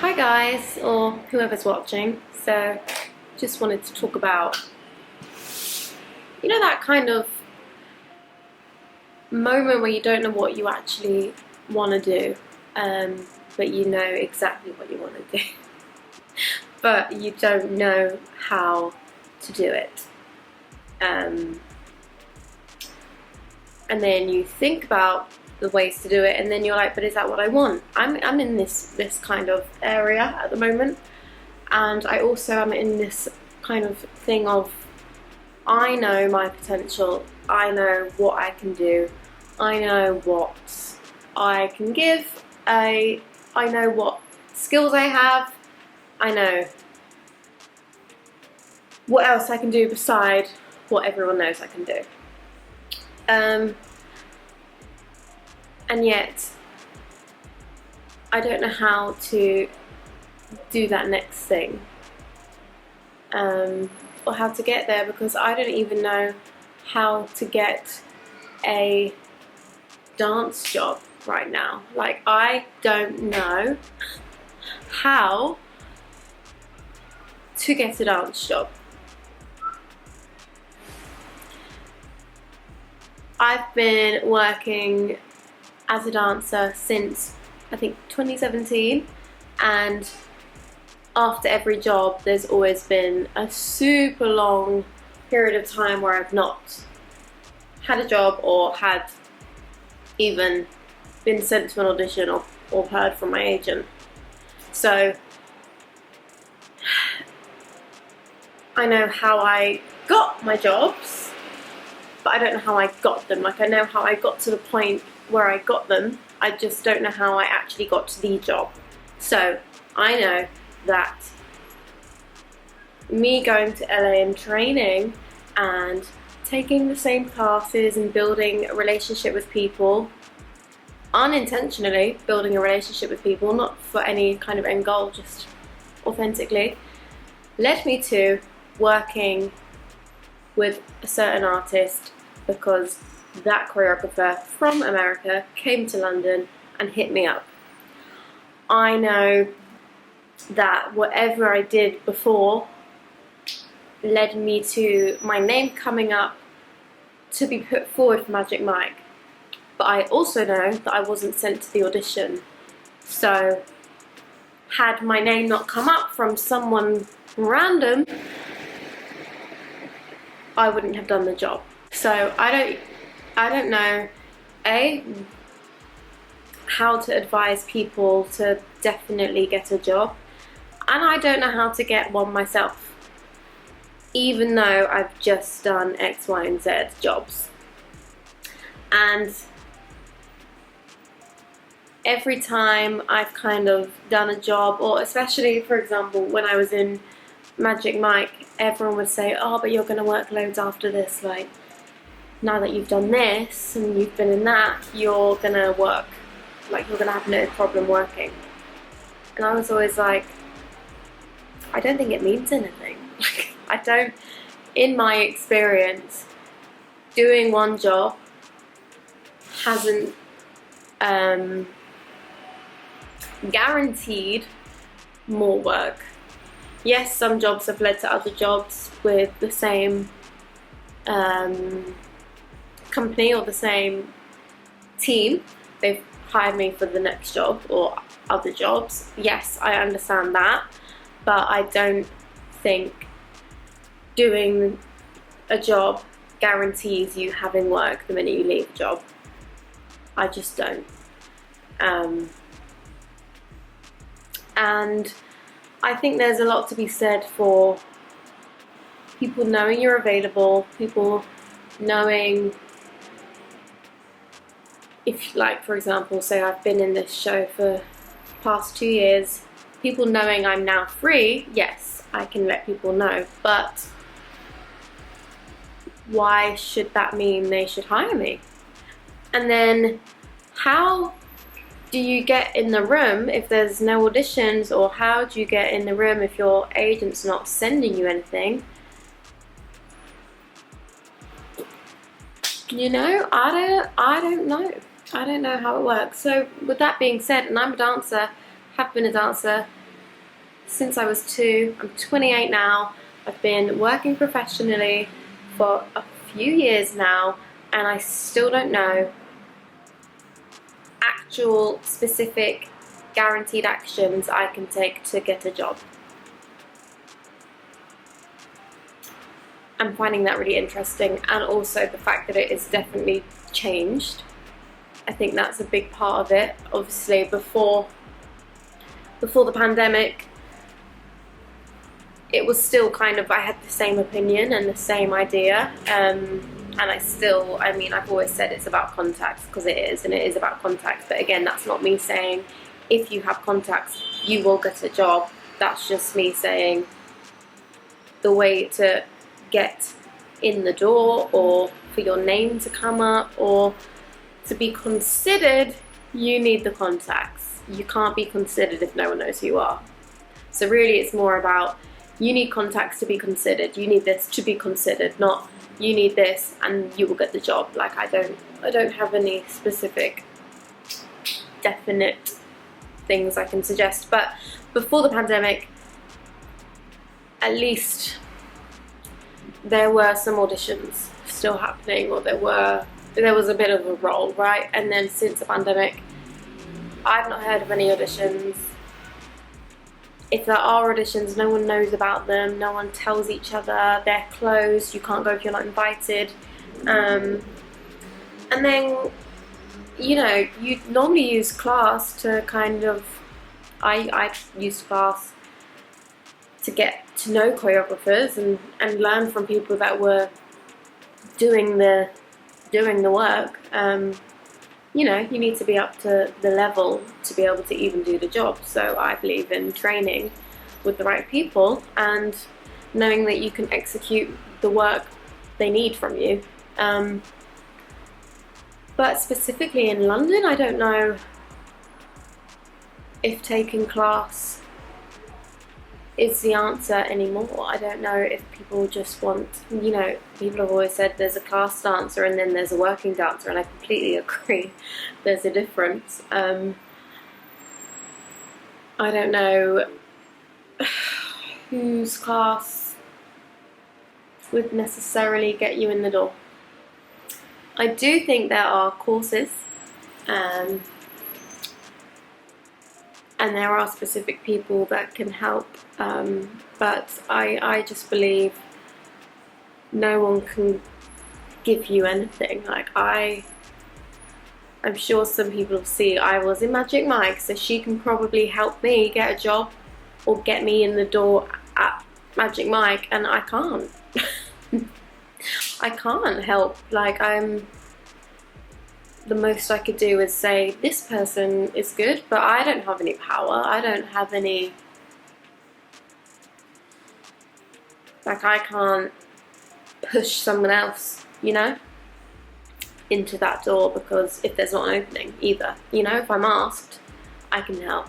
Hi guys, or whoever's watching. So, just wanted to talk about, that kind of moment where you don't know what you actually want to do, but you know exactly what you want to do, but you don't know how to do it. And then you think about the ways to do it, and then you're like, but is that what I want? I'm in this kind of area at the moment, and I also am in this kind of thing of, I know my potential, I know what I can do, I know what I can give, I know what skills I have, I know what else I can do beside what everyone knows I can do. And yet, I don't know how to do that next thing, or how to get there, because I don't even know how to get a dance job right now. Like, I don't know how to get a dance job. I've been working as a dancer since, I think, 2017, and after every job there's always been a super long period of time where I've not had a job or had even been sent to an audition or heard from my agent. So I know how I got my jobs, but I don't know how I got them. Like, I know how I got to the point where I got them, I just don't know how I actually got to the job. So I know that me going to LA and training and taking the same classes and building a relationship with people, unintentionally building a relationship with people, not for any kind of end goal, just authentically, led me to working with a certain artist, because that choreographer from America came to London and hit me up. I know that whatever I did before led me to my name coming up to be put forward for Magic Mike, but I also know that I wasn't sent to the audition. So had my name not come up from someone random, I wouldn't have done the job. So I don't know how to advise people to definitely get a job, and I don't know how to get one myself, even though I've just done X, Y, and Z jobs. And every time I've kind of done a job, or especially, for example, when I was in Magic Mike, everyone would say, oh, but you're going to work loads after this, like, now that you've done this and you've been in that, you're going to work, like, you're going to have no problem working. And I was always like, I don't think it means anything. Like, I don't, in my experience, doing one job hasn't guaranteed more work. Yes, some jobs have led to other jobs with the same company or the same team. They've hired me for the next job or other jobs. Yes, I understand that, but I don't think doing a job guarantees you having work the minute you leave a job. I just don't. And I think there's a lot to be said for people knowing you're available, people knowing, if, like, for example, say I've been in this show for the past 2 years, people knowing I'm now free, yes, I can let people know, but why should that mean they should hire me? And then how do you get in the room if there's no auditions, or how do you get in the room if your agent's not sending you anything? I don't know. I don't know how it works. So with that being said, and I'm a dancer, have been a dancer since I was 2. I'm 28 now. I've been working professionally for a few years now, and I still don't know actual specific guaranteed actions I can take to get a job. I'm finding that really interesting, and also the fact that it is definitely changed. I think that's a big part of it. Obviously, before the pandemic, it was still kind of, I had the same opinion and the same idea, and I've always said it's about contacts, because it is, and it is about contacts. But again, that's not me saying if you have contacts you will get a job. That's just me saying the way to get in the door, or for your name to come up, or to be considered, you need the contacts. You can't be considered if no one knows who you are. So really it's more about, you need contacts to be considered, you need this to be considered, not you need this and you will get the job. Like, I don't have any specific definite things I can suggest. But before the pandemic, at least there were some auditions still happening, or there was a bit of a role, right? And then since the pandemic, I've not heard of any auditions. If there are auditions, no one knows about them, no one tells each other, they're closed, you can't go if you're not invited. And then, you know, you normally use class to kind of, I used class to get to know choreographers and learn from people that were doing the work. You know, you need to be up to the level to be able to even do the job. So I believe in training with the right people and knowing that you can execute the work they need from you. But specifically in London, I don't know if taking class is the answer anymore. I don't know if people just want, you know, people have always said there's a class dancer and then there's a working dancer, and I completely agree. There's a difference. I don't know whose class would necessarily get you in the door. I do think there are courses, and there are specific people that can help, but I just believe no one can give you anything. Like, I'm sure some people see I was in Magic Mike, so she can probably help me get a job or get me in the door at Magic Mike, and I can't. I can't help. Like, the most I could do is say this person is good, but I don't have any power. I don't have any, like, I can't push someone else, you know, into that door, because if there's not an opening either, you know, if I'm asked, I can help,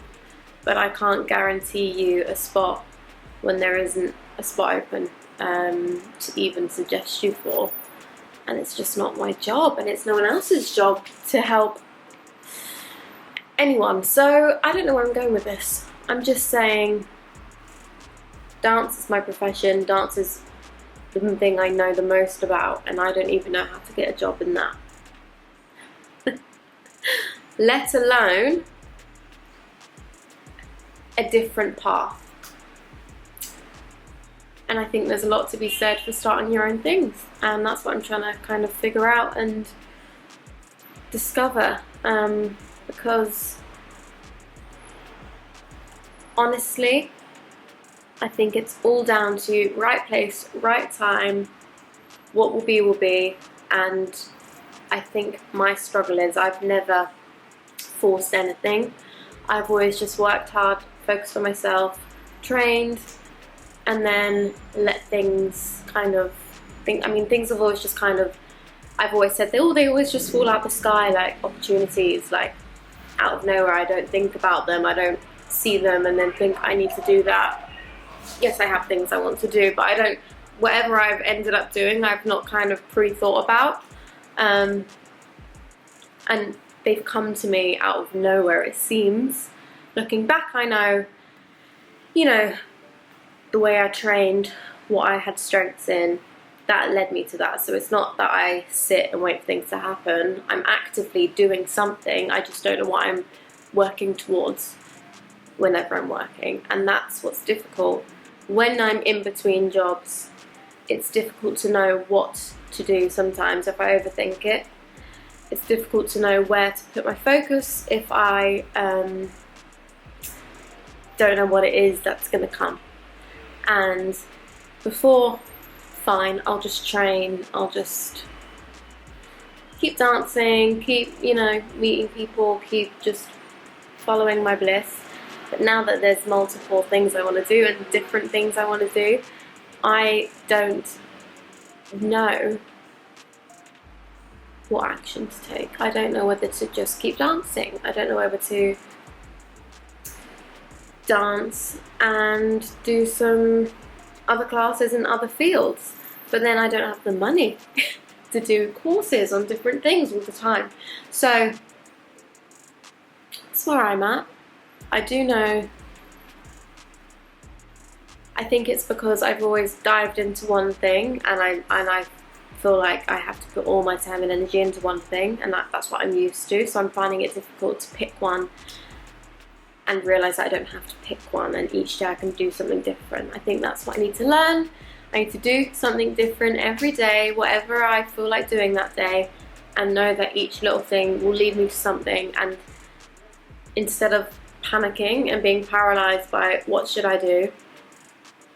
but I can't guarantee you a spot when there isn't a spot open to even suggest you for. And it's just not my job, and it's no one else's job to help anyone. So I don't know where I'm going with this. I'm just saying, dance is my profession. Dance is the thing I know the most about, and I don't even know how to get a job in that. Let alone a different path. And I think there's a lot to be said for starting your own things, and that's what I'm trying to kind of figure out and discover, because honestly, I think it's all down to right place, right time. What will be, and I think my struggle is I've never forced anything. I've always just worked hard, focused on myself, trained, and then let things kind of things have always just kind of, I've always said they always just fall out the sky, like opportunities, like out of nowhere. I don't think about them, I don't see them and then think I need to do that. Yes, I have things I want to do, but I don't, whatever I've ended up doing, I've not kind of pre-thought about, and they've come to me out of nowhere, it seems. Looking back, I know you know, the way I trained, what I had strengths in, that led me to that. So it's not that I sit and wait for things to happen. I'm actively doing something. I just don't know what I'm working towards whenever I'm working. And that's what's difficult. When I'm in between jobs, it's difficult to know what to do sometimes if I overthink it. It's difficult to know where to put my focus if I don't know what it is that's going to come. And before, fine, I'll just train, I'll just keep dancing, keep, meeting people, keep just following my bliss. But now that there's multiple things I want to do and different things I want to do, I don't know what action to take. I don't know whether to just keep dancing. I don't know whether to dance and do some other classes in other fields, but then I don't have the money to do courses on different things all the time. So that's where I'm at. I do know, I think it's because I've always dived into one thing, and I feel like I have to put all my time and energy into one thing, and that's what I'm used to. So I'm finding it difficult to pick one and realise that I don't have to pick one, and each day I can do something different. I think that's what I need to learn. I need to do something different every day, whatever I feel like doing that day, and know that each little thing will lead me to something. And instead of panicking and being paralysed by what should I do,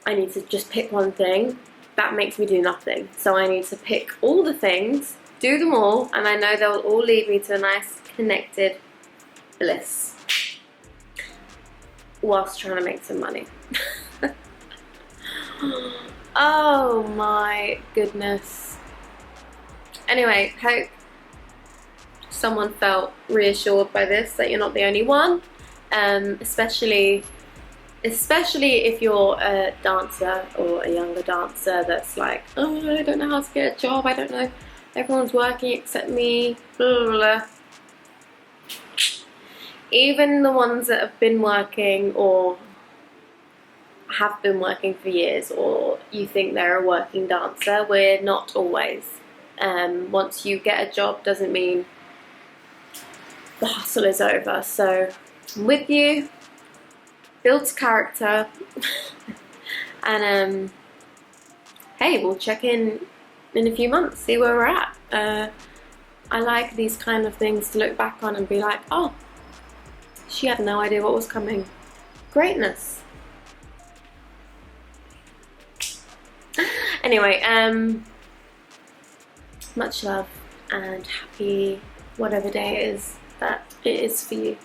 I need to just pick one thing. That makes me do nothing. So I need to pick all the things, do them all, and I know they'll all lead me to a nice connected bliss whilst trying to make some money. Oh my goodness. Anyway, hope someone felt reassured by this, that you're not the only one, especially if you're a dancer or a younger dancer that's like, oh, I don't know how to get a job, I don't know, everyone's working except me, blah, blah, blah. Even the ones that have been working or have been working for years, or you think they're a working dancer, we're not always. Once you get a job doesn't mean the hustle is over. So I'm with you, build character, and hey, we'll check in a few months, see where we're at. I like these kind of things to look back on and be like, oh, she had no idea what was coming. Greatness. Anyway, much love and happy whatever day it is that it is for you.